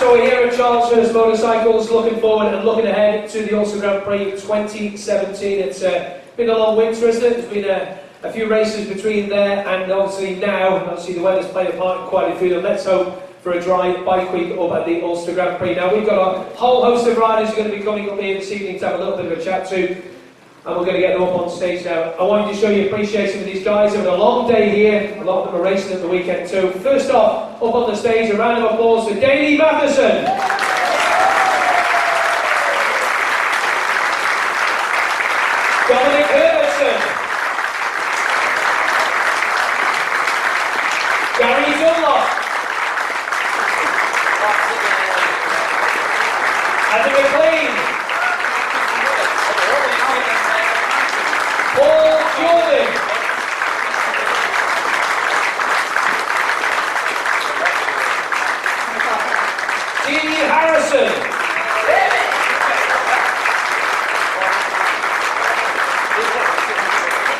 So we're here at Charles Hurst Motorcycles, looking forward and looking ahead to the Ulster Grand Prix 2017. It's been a long winter, isn't it? There's been a few races between there and obviously now. Obviously the weather's played a part in quite a few of them. Let's hope for a dry bike week up at the Ulster Grand Prix. Now we've got a whole host of riders who are going to be coming up here this evening to have a little bit of a chat to. And we're going to get them up on stage now. I wanted to show you appreciation for these guys. They've had a long day here. A lot of them are racing at the weekend too. First off, up on the stage, a round of applause for Davey Matheson. Dominic Herbertson. Gary Dunlop. Adam McLean. Paul Jordan. Dee Harrison.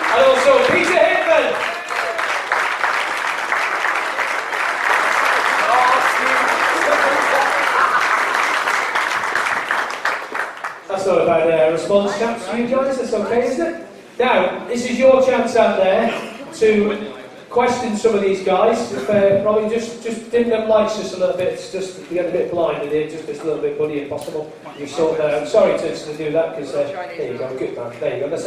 And also Peter Hitman. That's not a bad response, chaps, for you guys. That's okay, isn't it? Now, this is your chance out there to question some of these guys. If probably just dim them lights just a little bit. It's just you get a bit blind in here, just a little bit buddy if possible. You sort I'm sorry to do that because there you go, good man. There you go. That's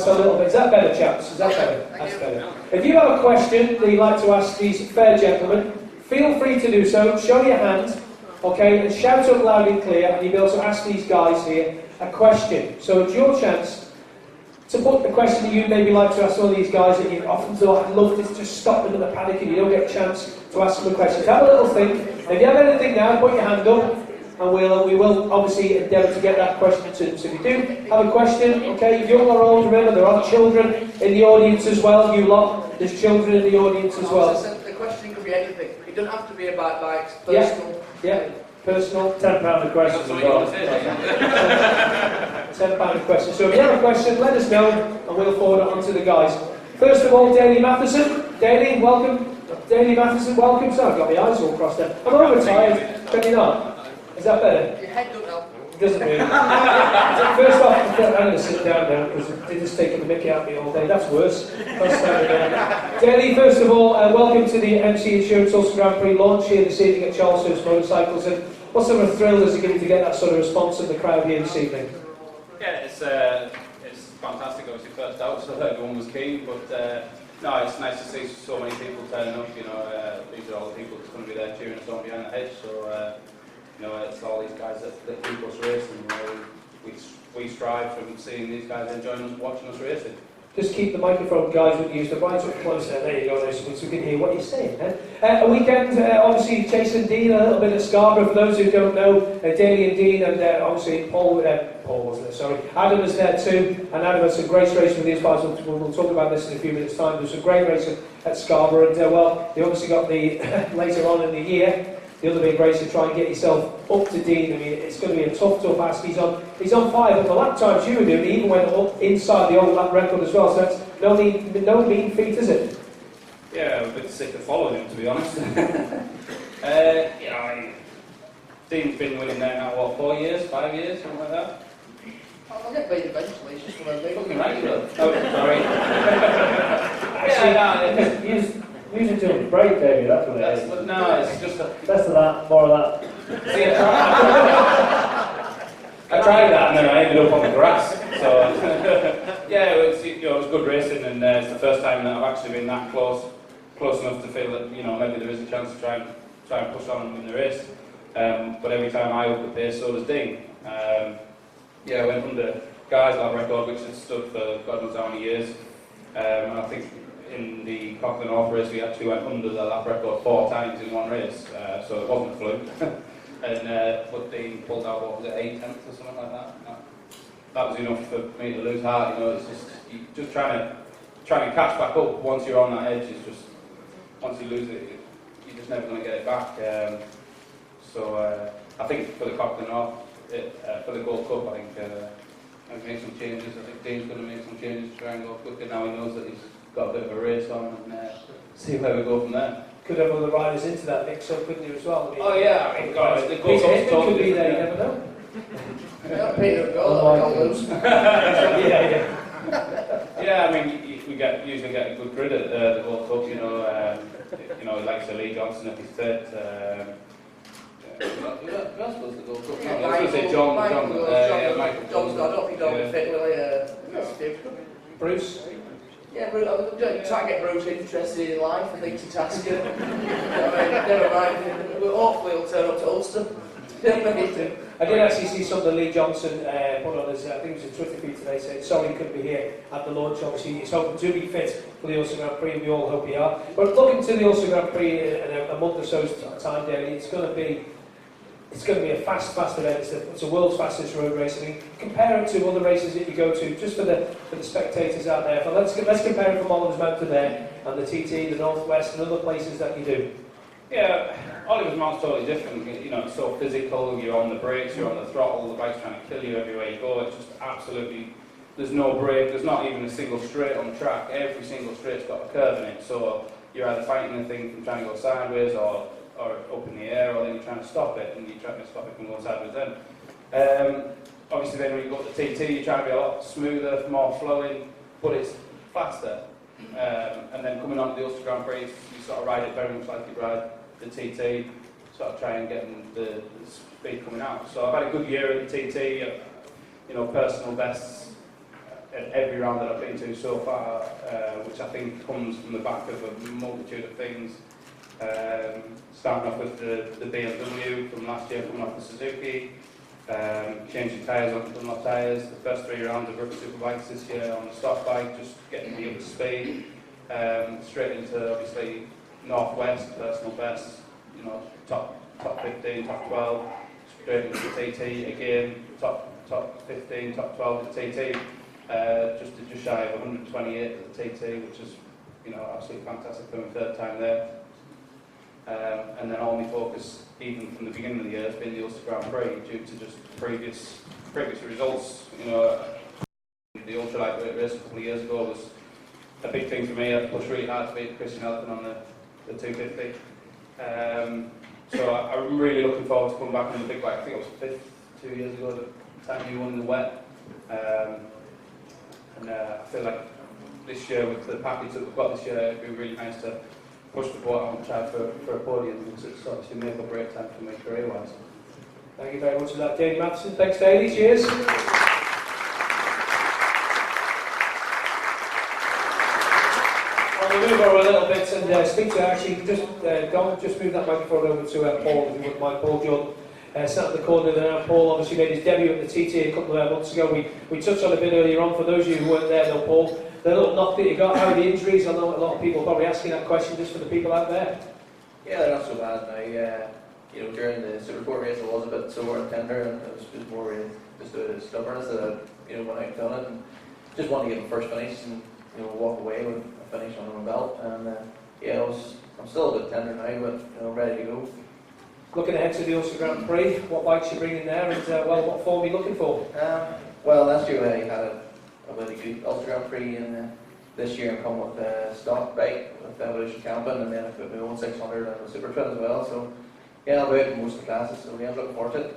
a little bit. Is that better, chaps? Is that better? That's better. If you have a question that you'd like to ask these fair gentlemen, feel free to do so. Show your hand, okay, and shout up loud and clear, and you'll be able to ask these guys here a question. So it's your chance to put the question that you'd maybe like to ask all these guys that you often thought, I'd love to just stop them in the panic and you don't get a chance to ask them a question. Have a little think. If you have anything now, put your hand up and we will obviously endeavour to get that question to them. So if you do have a question, okay, young or old, remember there are children in the audience as well, you lot. There's children in the audience as well. The question could be anything. It doesn't have to be about bikes, personal. Yeah. Personal. £10 a question as well. £10 a question. So if you have a question, let us know and we'll forward it on to the guys. First of all, Daley Matheson. Daley, welcome. Daley Matheson, welcome. So I've got my eyes all crossed there. I'm overtired. Can you not? Is that better? Your head don't help. Doesn't really. First off, I'm going to sit down now because they're just taking the mickey out of me all day. That's worse. Daley, first of all, welcome to the MC Insurance Ulster Grand Prix launch here this evening at Charles Hurst Motorcycles. And what sort of thrill does it give you to get that sort of response from the crowd here this evening? Yeah, it's fantastic. Obviously, first out, so everyone was keen. But no, it's nice to see so many people turning up. You know, these are all the people that's going to be there cheering us on behind the hedge. So. You know, it's all these guys that keep us racing. You know, we strive from seeing these guys enjoying us, watching us racing. Just keep the microphone, guys, when you use the right up close there. There you go, so we can hear what you're saying. A weekend, obviously, Chase and Dean, a little bit at Scarborough. For those who don't know, Daley and Dean, and obviously Paul wasn't there, sorry. Adam was there too, and Adam had some great racing with these guys. We'll talk about this in a few minutes' time. There was some great racing at Scarborough, and well, they obviously got the later on in the year. The other big race to try and get yourself up to Dean. I mean, it's going to be a tough ask. He's on fire, but the lap times you were doing, he even went up inside the old lap record as well. So that's no mean feat, is it? Yeah, I'm a bit sick of following him, to be honest. You know, Dean's been winning there now, what, 4 years, 5 years, something like that. I'll get paid eventually. It's just one of those. Fucking right, though. Oh, sorry. Yeah, music to a break, David, that's what it is. No, it's just less of that, more of that. See, I tried that and then I ended up on the grass. So yeah, it was good racing, and it's the first time that I've actually been that close enough to feel that maybe there is a chance to try and push on and win the race. But every time I up the pace, so does Dean. Yeah, I went under Guy's lap record, which has stood for God knows how many years. And I think in the Cockney North race we actually went under the lap record 4 times in one race, so it wasn't a fluke. And but Dean pulled out, what was it, 8 tenths or something like that. That was enough for me to lose heart. It's just trying to catch back up once you're on that edge. It's just once you lose it, you're just never going to get it back. So I think for the Cockney North, for the Gold Cup, I think I've made some changes. I think Dean's going to make some changes to try and go quicker now. He knows that he's got a bit of a race on, and see where we go from there. could have other riders into that mix, so couldn't you as well? I mean, Oh yeah, I mean, God, the Peter Hickman could be there, you never know. Yeah, Peter, go lose. Yeah. Yeah, I mean, we usually get a good grid at the World Cup. You know, like Lee Johnson if he's fit. Who else was the goal? I was going to say John. Michael. John's not up. He don't fit really. Bruce? Yeah, but I'm trying to get Bruce interested in life. I think it's a task. I mean, never mind. Hopefully he'll turn up to Ulster. I did actually see something Lee Johnson put on his, I think it was a Twitter feed today, saying sorry he couldn't be here at the launch. Obviously, he's hoping to be fit for the Ulster Grand Prix, and we all hope he are. But looking to the Ulster Grand Prix in a month or so's time, Daly, it's going to be a fast event. It's the world's fastest road race. I mean, compare it to other races that you go to, just for the spectators out there. But let's compare it from Oliver's Mountain there, and the TT, the Northwest, and other places that you do. Yeah, Oliver's Mount's totally different. You know, it's so physical. You're on the brakes, you're on the throttle. The bike's trying to kill you everywhere you go. It's just absolutely. There's no break. There's not even a single straight on the track. Every single straight's got a curve in it. So you're either fighting the thing from trying to go sideways or up in the air, or then you're trying to stop it, and you're trying to stop it from going sideways then. Obviously then when you go to TT, you're trying to be a lot smoother, more flowing, but it's faster. And then coming on to the Ulster Grand Prix, you sort of ride it very much like you ride the TT, sort of try and get the speed coming out. So I've had a good year at the TT, you know, personal bests at every round that I've been to so far, which I think comes from the back of a multitude of things. Starting off with the BMW from last year, coming off the Suzuki, changing tyres onto Dunlop tyres, the first 3 rounds of Rookie Superbikes this year on the stock bike, just getting me up to speed, straight into obviously Northwest, personal best, you know, top 15, top 12, straight into the TT again, top 15, top 12 at the TT, just shy of 128 at the TT, which is, you know, absolutely fantastic for my 3rd time there. And then all my focus, even from the beginning of the year, has been the Ulster Grand Prix due to just previous results. You know, the ultra lightweight race a couple of years ago was a big thing for me. I pushed really hard to beat Christian Elton on the 250. So I'm really looking forward to coming back on the big bike. I think it was 5th 2 years ago, the time you won in the wet. And I feel like this year, with the package that we've got this year, it'd be really nice to push the boat out and try for a podium, because it's obviously make or break time for me career-wise. Thank you very much for that, Dave Matheson. Thanks, Daly. Cheers. We'll move over a little bit and speak to actually just move that microphone over to Paul, if you wouldn't mind. Paul John sat in the corner there. Now, Paul obviously made his debut at the TT a couple of months ago. We touched on a bit earlier on. For those of you who weren't there, though, Paul, the little knock that you got, how are the injuries? I know a lot of people are probably asking that question just for the people out there. Yeah, they're not so bad now. You know, during the Superport race, I was a bit sore and tender, and it was just more just a stubbornness that I, went out and done it, and just wanted to get the first finish and walk away with a finish under my belt. And I'm still a bit tender now, but ready to go. Looking ahead to the Ulster Grand Prix, what bikes you bringing there, and what form are you looking for? Well, last year I had a really good Ulster Grand Prix, and this year I'm coming with a stock bike with Evolution Camping, and then I've got my own 600 and a Super Twin as well. So yeah, I'll be out in most of the classes, so yeah, I'm looking forward to it.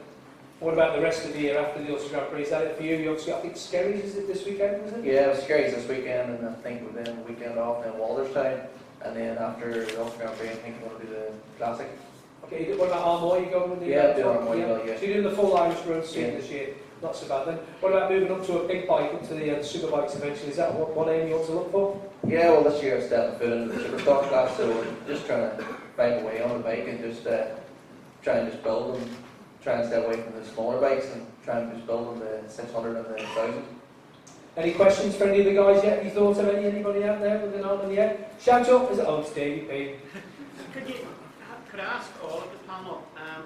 What about the rest of the year after the Ulster Grand Prix? Is that it for you? You obviously, I think Skerries, is it this weekend, is it? Yeah, Skerries this weekend, and I think within the weekend off, then Walderstown, and then after the Ulster Grand Prix, I think it's going to be the Classic. Okay, what about Armour? You going with the Armour, yeah. So you're doing the full Irish Road scene this year. Not so bad then. What about moving up to a big bike, up to the super bikes eventually? Is that what aim you want to look for? Yeah, well this year I'm stepping foot into the super stock class, so we're just trying to find a way on the bike and just try and just build them, try and stay away from the smaller bikes and try and just build them the 600 and the 1000. Any questions for any of the guys yet? Any thoughts of anybody out there with an arm in the air? Shout up! Is it? Oh, it's Davey P. Could I ask all of the panel,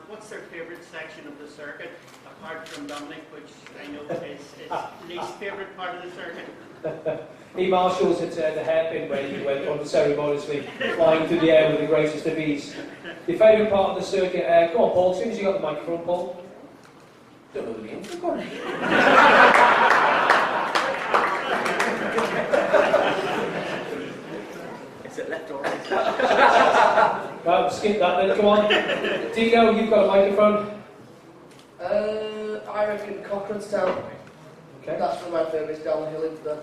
what's their favourite section of the circuit, apart from Dominic, which I know is his least favourite part of the circuit? He marshals at the hairpin where he went unceremoniously flying through the air with the greatest of ease. Your favourite part of the circuit? Go on, Paul, as soon as you got the microphone, Paul. Don't know the name. Is it left or right? Right, skip that then, come on. Dino, you've got a microphone. I reckon Cochranestown. Okay. That's one of my favourites down the hill into the...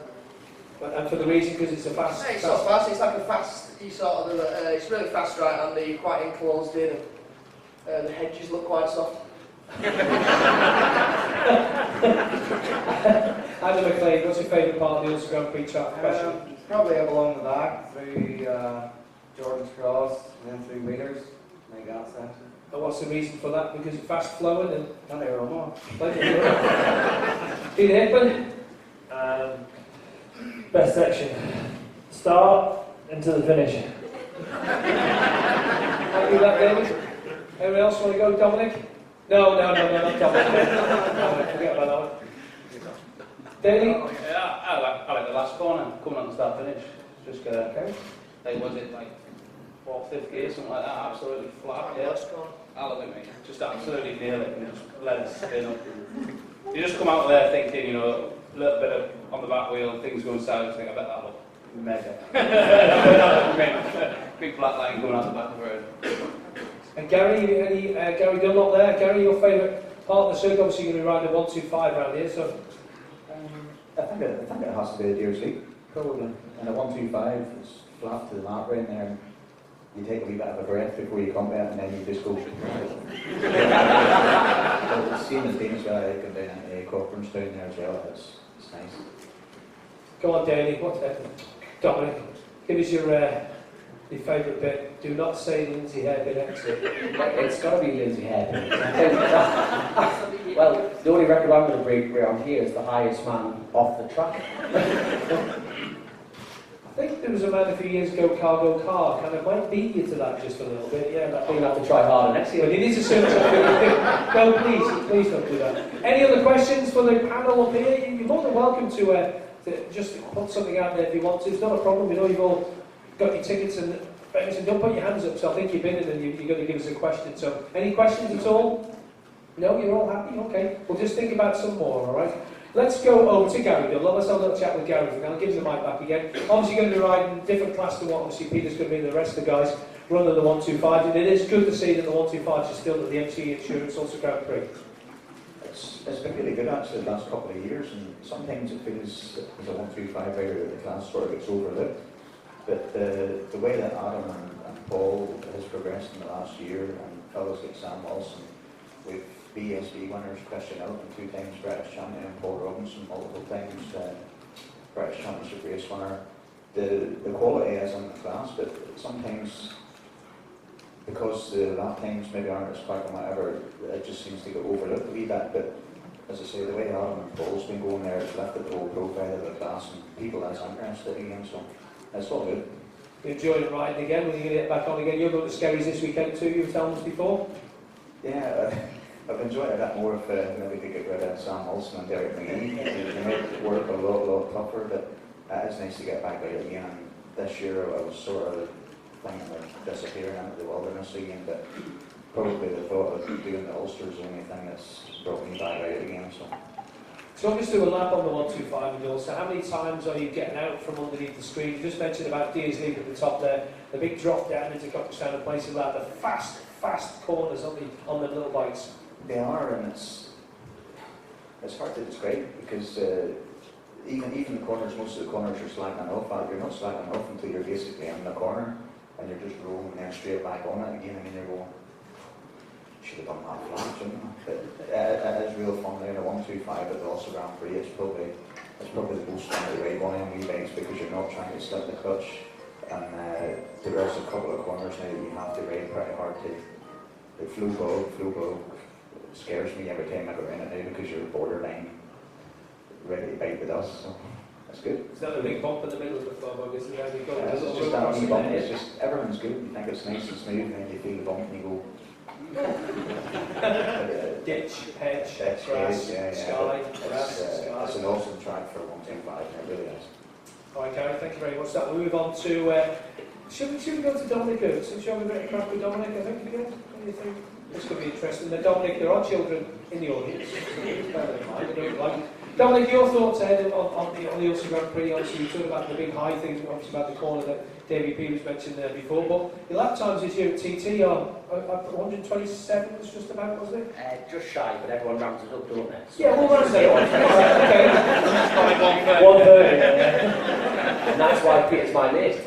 And for the reason, because it's a fast... It's not fast, it's like a fast, you sort of, it's really fast, right, and you're quite enclosed in, and the hedges look quite soft. Adam McLean, what's your favourite part of the Ulster Grand Prix track question? Probably up along the back through Jordan's Cross and then through Wheelers, like that section. And what's the reason for that? Because it's fast flowing and... Plenty of room. Peter Hickman? Best section. Start into the finish. I'll do that, David. Anyone else want to go, Dominic? No, not Dominic. No, forget about that one. Daly? Yeah, I like the last corner, coming on the start finish. Just like, was it like 4th, 5th gear, something like that, absolutely flat. Yeah. I love it, mate. Just absolutely nail it and just let it spin up. You just come out there thinking, you know, a little bit of on the back wheel, things going south, you think, I bet that look mega. Big flat line going out the back of the road. And Gary, Gary Dunlop there. Gary, your favourite part of the circuit? Obviously, you're going to be riding a 125 around here, so... I think it has to be a Deer's Leap, probably. And a 125 is flat to the map right there. And you take a wee bit of a breath before you come back, and then you just go. But the same as Dean's where I come down and Cochrane's down there as well. It's nice. Go on, Daly. Dominic, give us your favourite bit. Do not say Lindsay Hairpin exit. It's got to be Lindsay Hairpin. Well, the only record I'm going to break around here is the highest man off the track. I think there was a man a few years ago, Cargo Car, kind of might beat you to that just a little bit. Yeah, that I'm going to have to try harder next year. But it is a certain No, please don't do that. Any other questions for the panel up here? You're more than welcome to just put something out there if you want to. It's not a problem. We know you've all got your tickets and things, and don't put your hands up. So I think you've been in and you're going to give us a question. So any questions at all? No, you're all happy? Okay. We'll just think about some more, all right? Let's go over to Gary Dunlop. Let's have a little chat with Gary. I'll give you the mic back again. Obviously going to be riding a different class to what obviously Peter's going to be and the rest of the guys running the 125. And it is good to see that the 125 is still at the MC Insurance Ulster Grand Prix. It's been really good actually the last couple of years, and sometimes it feels as a 125 rider that the class sort of gets overlooked. But the way that Adam and Paul has progressed in the last year, and fellows like Sam Wilson, with BSB winners, Christian Elton, 2 times British champion, Paul Robinson, multiple times British Championship race winner. The quality is in the class, but sometimes because the lap times maybe aren't as quick and whatever, it just seems to get overlooked a wee bit. But as I say, the way Adam and Paul's been going there, it's lifted the whole profile of the class and people that's interested again, so it's all good. You enjoying riding again? When you going to get back on again? You're going to Skerries this weekend too, you were telling us before? Yeah, I've enjoyed it a bit more if maybe we could get rid of Sam Wilson and Derek McGee. They make it work a lot tougher, but it is nice to get back out again. This year I was sort of thinking of disappearing into the wilderness again, but probably the thought of doing the Ulster is the only thing that's brought me back out again. So I'm just doing a lap on the 125 in the Ulster. How many times are you getting out from underneath the screen? You just mentioned about Deers League at the top there, the big drop down into Cochranestown and places like that, the fast corners on the little bikes. They are, and it's hard to describe because even the corners, most of the corners are slacking off. You're not slacking off until you're basically in the corner and you're just rolling and then straight back on it again, and then you're going, should have done that flat, shouldn't I? But it is real fun there. The 125 at the Ulster Grand Prix, it's probably the most fun to ride on wee bikes because you're not trying to slip the clutch, and there is a couple of corners now that you have to ride pretty hard to. The flow bog scares me every time I go in it now because you're borderline ready to bite the dust, so that's good. Is that a big bump in the middle of the flow bog, isn't it? It's just that wee bump, it's just, everything's good, you think it's nice and smooth, and then you feel the bump and you go... Ditch, hedge, Ditch, grass, yeah, sky, sky. It's an awesome track for a 125, it really is. Alright, Gary, thank you very much. That we'll move on to... should we go to Dominic? Shall we get a crack with Dominic, I think, again? do you think? This could be interesting. Now, Dominic, there are children in the audience. Bear in mind, I don't like. Dominic, your thoughts, Ed, on the Ulster Grand Prix? Obviously, you talked about the big high thing, obviously about the corner that Davy P was mentioned there before, but your lap times this year at TT are 127, was just about, wasn't it? Just shy, but everyone rounds it up, don't they? Yeah, we'll run it on. Okay. One third. And that's why Peter's my mate.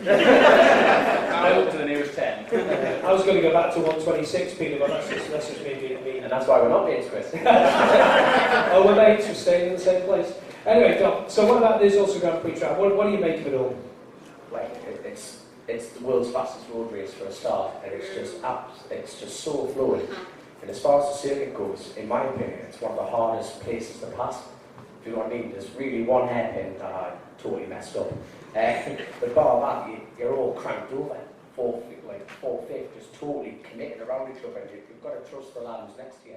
I'm up to the nearest 10. I was going to go back to 126, Peter, but that's just me being me. And that's why we're not mates, Chris. Oh, we're mates, we're staying in the same place. Anyway, Dom, so what about this Ulster Grand Prix track? What do you make of it all? Like, it's the world's fastest road race for a start, and it's just so fluid. And as far as the circuit goes, in my opinion, it's one of the hardest places to pass. If you know what I mean, there's really one hairpin that I totally messed up. But bar that, you're all cranked over. Four fifth, just totally committed around each other. You've got to trust the lads next to you.